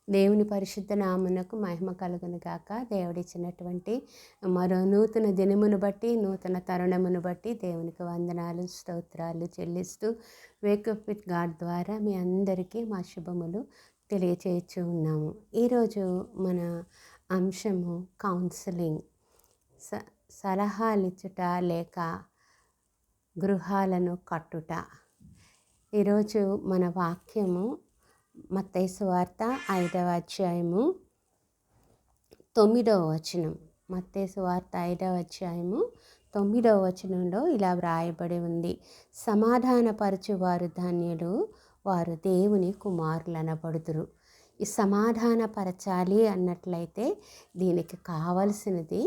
దేవుని పరిశుద్ధ నామునకు మహిమ కలుగును గాక. దేవుడిచ్చినటువంటి మరో నూతన దినమును బట్టి, నూతన తరుణమును బట్టి దేవునికి వందనాలు, స్తోత్రాలు చెల్లిస్తూ వేకప్ విత్ గాడ్ ద్వారా మీ అందరికీ మా శుభములు తెలియచేయచ్చు ఉన్నాము. ఈరోజు మన అంశము కౌన్సిలింగ్, సలహాలిచ్చుట లేక గృహాలను కట్టుట. ఈరోజు మన వాక్యము మత్తయి సువార్త 5వ అధ్యాయము 9వ వచనం. మత్తయి సువార్త 5వ అధ్యాయము 9వ వచనంలో ఇలా వ్రాయబడి ఉంది: సమాధానపరచువారు ధన్యులు, వారు దేవుని కుమారులనబడుదురు. ఈ సమాధానపరచాలి అన్నట్లయితే దీనికి కావలసినది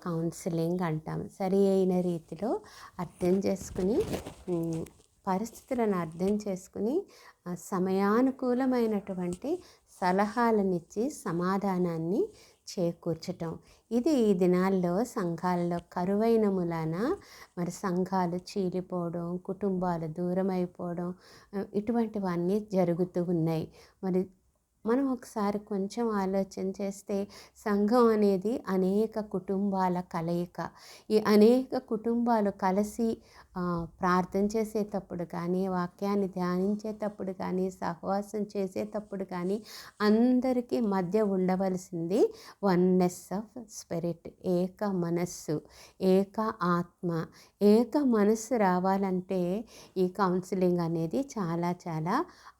కౌన్సిలింగ్ అంటాం. సరి అయిన రీతిలో అర్థం చేసుకుని, పరిస్థితులను అర్థం చేసుకుని సమయానుకూలమైనటువంటి సలహాలనిచ్చి సమాధానాన్ని చేకూర్చటం. ఇది ఈ దినాల్లో సంఘాలలో కరువైన మూలాన మరి సంఘాలు చీలిపోవడం, కుటుంబాలు దూరం అయిపోవడం, ఇటువంటివన్నీ జరుగుతూ ఉన్నాయి. మరి మనం ఒకసారి కొంచెం ఆలోచన చేస్తే సంఘం అనేది అనేక కుటుంబాల కలయిక. ఈ అనేక కుటుంబాలు కలిసి ప్రార్థన చేసేటప్పుడు కానీ, వాక్యాన్ని ధ్యానించేటప్పుడు కానీ, సహవాసం చేసేటప్పుడు కానీ అందరికీ మధ్య ఉండవలసింది వన్నెస్ ఆఫ్ స్పిరిట్, ఏక మనస్సు, ఏక ఆత్మ. ఏక మనస్సు రావాలంటే ఈ కౌన్సిలింగ్ అనేది చాలా చాలా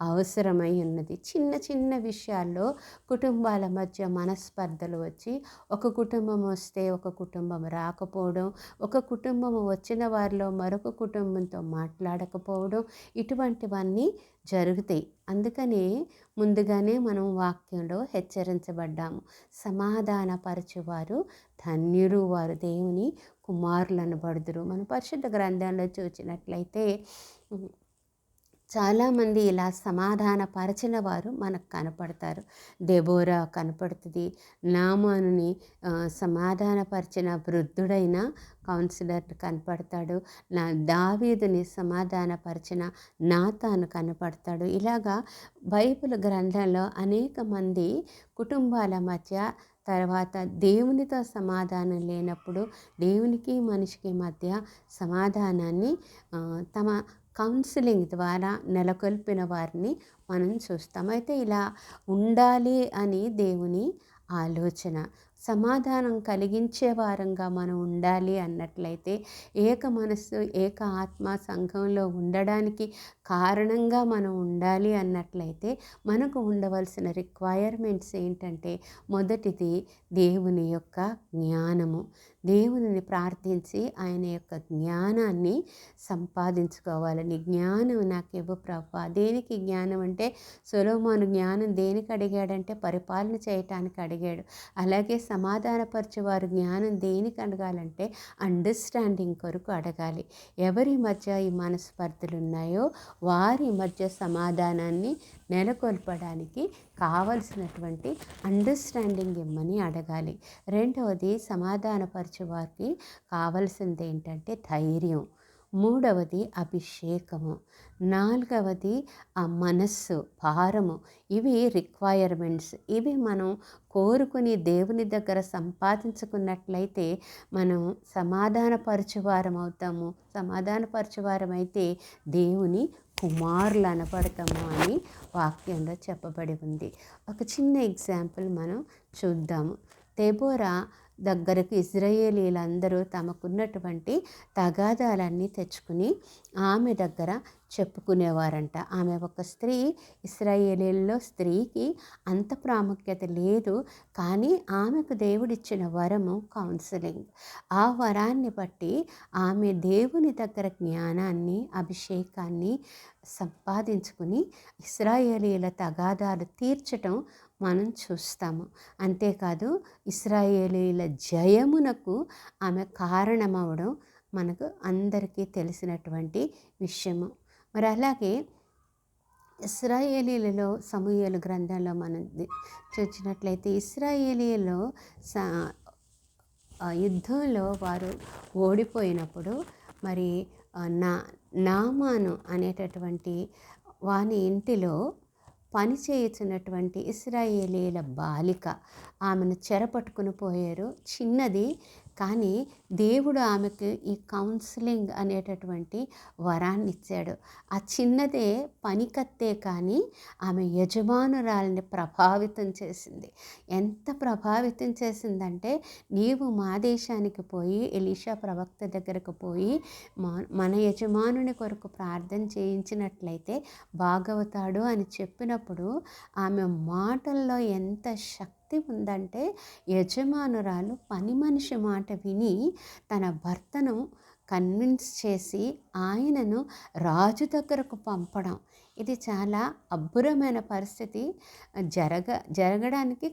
అవసరమై ఉన్నది. చిన్న చిన్న విషయాల్లో కుటుంబాల మధ్య మనస్పర్ధలు వచ్చి ఒక కుటుంబం వస్తే ఒక కుటుంబం రాకపోవడం, ఒక కుటుంబం వచ్చిన వారిలో మరొక కుటుంబంతో మాట్లాడకపోవడం, ఇటువంటివన్నీ జరుగుతాయి. అందుకనే ముందుగానే మనం వాక్యంలో హెచ్చరించబడ్డాము. సమాధానపరచువారు ధన్యులు, వారు దేవుని కుమారులనబడుదురు. మన పరిశుద్ధ గ్రంథంలో చూసినట్లయితే చాలామంది ఇలా సమాధానపరచిన వారు మనకు కనపడతారు. దెబోరా కనపడుతుంది. నామానుని సమాధానపరిచిన వృద్ధుడైన కౌన్సిలర్ కనపడతాడు. దావీదుని సమాధానపరిచిన నాతాను కనపడతాడు. ఇలాగా బైబిల్ గ్రంథంలో అనేక మంది కుటుంబాల మధ్య, తర్వాత దేవునితో సమాధానం లేనప్పుడు దేవునికి మనిషికి మధ్య సమాధానాన్ని తమ కౌన్సిలింగ్ ద్వారా నెలకొల్పిన వారిని మనం చూస్తాం. అయితే ఇలా ఉండాలి అని దేవుని ఆలోచన. సమాధానం కలిగించే వారంగా మనం ఉండాలి అన్నట్లయితే, ఏక మనస్సు ఏక ఆత్మ సంఘంలో ఉండడానికి కారణంగా మనం ఉండాలి అన్నట్లయితే మనకు ఉండవలసిన రిక్వైర్మెంట్స్ ఏంటంటే, మొదటిది దేవుని యొక్క జ్ఞానము. దేవునిని ప్రార్థించి ఆయన యొక్క జ్ఞానాన్ని సంపాదించుకోవాలని. జ్ఞానం నాకు ఇవ్వు ప్రభువా. దేనికి జ్ఞానం అంటే, సొలొమోను జ్ఞానం దేనికి అడిగాడంటే పరిపాలన చేయటానికి అడిగాడు. అలాగే సమాధానపరచువారు జ్ఞానం దేనికి అడగాలంటే అండర్స్టాండింగ్ కొరకు అడగాలి. ఎవరి మధ్య ఈ మనస్పర్ధలు ఉన్నాయో వారి మధ్య సమాధానాన్ని నెలకొల్పడానికి కావలసినటువంటి అండర్స్టాండింగ్ ఇమ్మని అడగాలి. రెండవది, సమాధానపరచువారికి కావలసింది ఏంటంటే ధైర్యం. మూడవది అభిషేకము. నాలుగవది ఆ మనస్సు, భారము. ఇవి రిక్వైర్మెంట్స్. ఇవి మనం కోరుకుని దేవుని దగ్గర సంపాదించుకున్నట్లయితే మనం సమాధానపరచువారం అవుతాము. సమాధానపరచువారమైతే దేవుని కుమారులు అనబడతాము అని వాక్యంలో చెప్పబడి ఉంది. ఒక చిన్న ఎగ్జాంపుల్ మనం చూద్దాము. దెబోరా దగ్గరకు ఇశ్రాయేలీలందరూ తమకున్నటువంటి తగాదాలన్నీ తెచ్చుకుని ఆమె దగ్గర చెప్పుకునేవారంట. ఆమె ఒక స్త్రీ. ఇశ్రాయేలీల్లో స్త్రీకి అంత ప్రాముఖ్యత లేదు, కానీ ఆమెకు దేవుడిచ్చిన వరము కౌన్సిలింగ్. ఆ వరాన్ని బట్టి ఆమె దేవుని దగ్గర జ్ఞానాన్ని, అభిషేకాన్ని సంపాదించుకుని ఇశ్రాయేలీల తగాదాలు తీర్చటం మనం చూస్తాము. అంతేకాదు, ఇశ్రాయేలీల జయమునకు ఆమె కారణమవడం మనకు అందరికీ తెలిసినటువంటి విషయము. మరి అలాగే ఇశ్రాయేలీలలో సమూయేలు గ్రంథంలో మనం చూసినట్లయితే, ఇశ్రాయేలీలో యుద్ధంలో వారు ఓడిపోయినప్పుడు మరి నామాను అనేటటువంటి వాని ఇంటిలో పని చేయుచున్నటువంటి ఇశ్రాయేలీయుల బాలిక. ఆమెను చెరపట్టుకుని పోయారు. చిన్నది, కానీ దేవుడు ఆమెకు ఈ కౌన్సిలింగ్ అనేటటువంటి వరాన్ని ఇచ్చాడు. ఆ చిన్నదే పనికత్తే కానీ ఆమె యజమానురాలిని ప్రభావితం చేసింది. ఎంత ప్రభావితం చేసిందంటే, నీవు మా దేశానికి పోయి ఎలీషా ప్రవక్త దగ్గరకు పోయి మన యజమానుని కొరకు ప్రార్థన చేయించినట్లయితే బాగవుతాడు అని చెప్పినప్పుడు ఆమె మాటల్లో ఎంత శక్తి ఉందంటే, యజమానురాలు పని మనిషి మాట విని తన భర్తను కన్విన్స్ చేసి ఆయనను రాజు దగ్గరకు పంపడం. ఇది చాలా అబ్బురమైన పరిస్థితి. జరగడానికి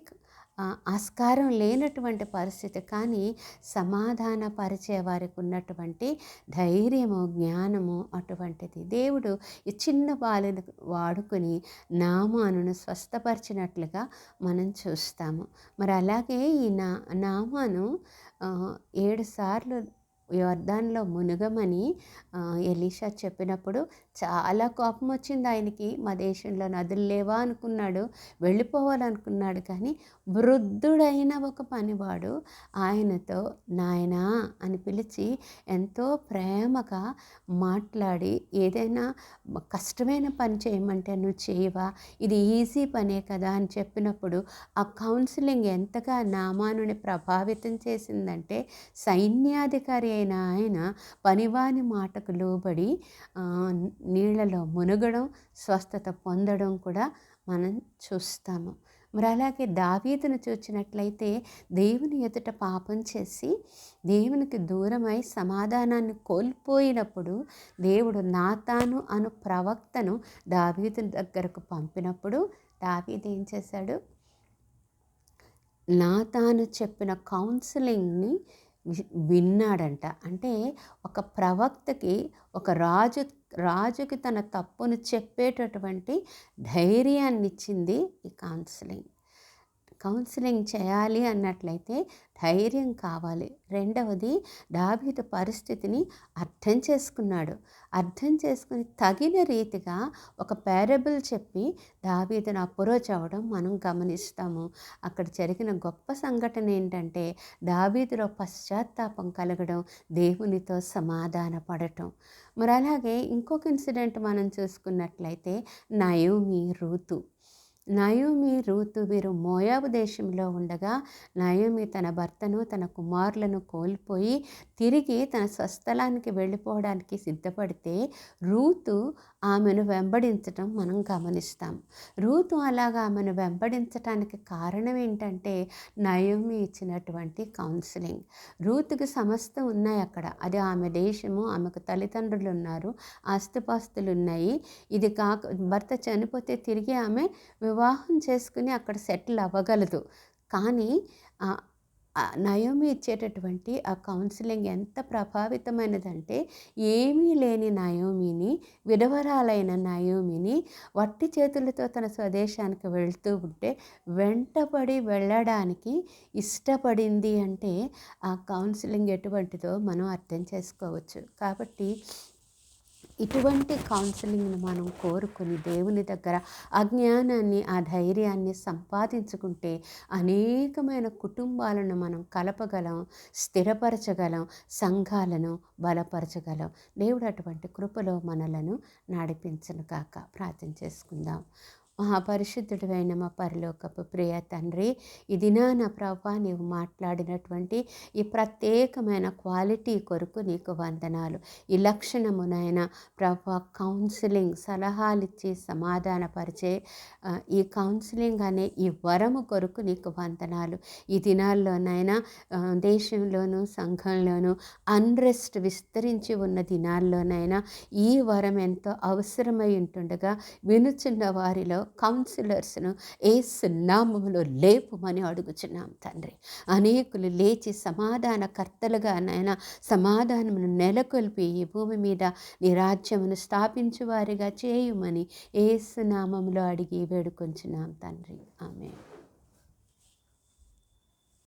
ఆస్కారం లేనటువంటి పరిస్థితి. కానీ సమాధానపరిచే వారికి ఉన్నటువంటి ధైర్యము, జ్ఞానము అటువంటిది. దేవుడు ఈ చిన్న బాలుని వాడుకొని నామానును స్వస్థపరిచినట్లుగా మనం చూస్తాము. మరి అలాగే ఈ నామాను 7 సార్లు యొర్దానులో మునగమని ఎలీషా చెప్పినప్పుడు చాలా కోపం వచ్చింది ఆయనకి. మా దేశంలో నదులు లేవా అనుకున్నాడు, వెళ్ళిపోవాలనుకున్నాడు. కానీ వృద్ధుడైన ఒక పనివాడు ఆయనతో నాయనా అని పిలిచి ఎంతో ప్రేమగా మాట్లాడి, ఏదైనా కష్టమైన పని చేయమంటే నువ్వు చేయవా, ఇది ఈజీ పనే కదా అని చెప్పినప్పుడు ఆ కౌన్సిలింగ్ ఎంతగా నామానుని ప్రభావితం చేసిందంటే, సైన్యాధికారి అయిన ఆయన పనివాని మాటకు లోబడి నీళ్లలో మునగడం, స్వస్థత పొందడం కూడా మనం చూస్తాము. మరి అలాగే దావీదును చూచినట్లయితే, దేవుని ఎదుట పాపం చేసి దేవునికి దూరమై సమాధానాన్ని కోల్పోయినప్పుడు దేవుడు నాతాను అను ప్రవక్తను దావీదు దగ్గరకు పంపినప్పుడు దావీదు ఏం చేశాడు? నాతాను చెప్పిన కౌన్సిలింగ్ని విన్నాడంట. అంటే ఒక ప్రవక్తకి, ఒక రాజుకి తన తప్పును చెప్పేటటువంటి ధైర్యాన్ని ఇచ్చింది ఈ కౌన్సిలింగ్ చేయాలి అన్నట్లయితే ధైర్యం కావాలి. రెండవది, దావీదు పరిస్థితిని అర్థం చేసుకుని తగిన రీతిగా ఒక పారబుల్ చెప్పి దావీదును అప్రోచ్ అవ్వడం మనం గమనిస్తాము. అక్కడ జరిగిన గొప్ప సంఘటన ఏంటంటే, దావీదులో పశ్చాత్తాపం కలగడం, దేవునితో సమాధాన పడటం. మరి అలాగే ఇంకొక ఇన్సిడెంట్ మనం చూసుకున్నట్లయితే, నయోమి రూతు వీరు మోయాబు దేశంలో ఉండగా, నయోమి తన భర్తను, తన కుమారులను కోల్పోయి తిరిగి తన స్వస్థలానికి వెళ్ళిపోవడానికి సిద్ధపడితే, రూతు ఆమెను వెంబడించటం మనం గమనిస్తాం. రూతు అలాగా ఆమెను వెంబడించటానికి కారణం ఏంటంటే, నయోమి ఇచ్చినటువంటి కౌన్సిలింగ్. రూతుకి సమస్తం ఉన్నాయి అక్కడ. అది ఆమె దేశము, ఆమెకు తల్లిదండ్రులు ఉన్నారు, ఆస్తిపాస్తులు ఉన్నాయి. ఇది భర్త చనిపోతే తిరిగి ఆమె వివాహం చేసుకుని అక్కడ సెటిల్ అవ్వగలదు. కానీ నయోమి ఇచ్చేటటువంటి ఆ కౌన్సిలింగ్ ఎంత ప్రభావితమైనదంటే, ఏమీ లేని నయోమిని, విధవరాలైన నయోమిని వట్టి చేతులతో తన స్వదేశానికి వెళ్తూ ఉంటే వెంటపడి వెళ్ళడానికి ఇష్టపడింది. అంటే ఆ కౌన్సిలింగ్ ఎటువంటిదో మనం అర్థం చేసుకోవచ్చు. కాబట్టి ఇటువంటి కౌన్సిలింగ్ను మనం కోరుకొని దేవుని దగ్గర ఆ జ్ఞానాన్ని, ఆ ధైర్యాన్ని సంపాదించుకుంటే అనేకమైన కుటుంబాలను మనం కలపగలం, స్థిరపరచగలం, సంఘాలను బలపరచగలం. దేవుడు అటువంటి కృపలో మనలను నడిపించును గాక. ప్రార్థన చేసుకుందాం. మహాపరిశుద్ధుడైన మా పరలోకపు ప్రియ తండ్రి, ఈ దినాన ప్రభా నీవు మాట్లాడినటువంటి ఈ ప్రత్యేకమైన క్వాలిటీ కొరకు నీకు వందనాలు. ఈ లక్షణమునైన ప్రభా కౌన్సిలింగ్, సలహాలిచ్చి సమాధానపరిచే ఈ కౌన్సిలింగ్ అనే ఈ వరము కొరకు నీకు వందనాలు. ఈ దినాల్లోనైనా దేశంలోనూ సంఘంలోనూ అన్రెస్ట్ విస్తరించి ఉన్న దినాల్లోనైనా ఈ వరం ఎంతో అవసరమై ఉంటుండగా వినుచున్న వారిలో కౌన్సిలర్స్ను యేసు నామములో లేపుమని అడుగుచున్నాం తండ్రి. అనేకులు లేచి సమాధానకర్తలుగా నాయన సమాధానమును నెలకొల్పి ఈ భూమి మీద నీ రాజ్యమును స్థాపించు వారిగా చేయుమని యేసు నామములో అడిగి వేడుకొంచున్నాం తండ్రి. ఆమేన్.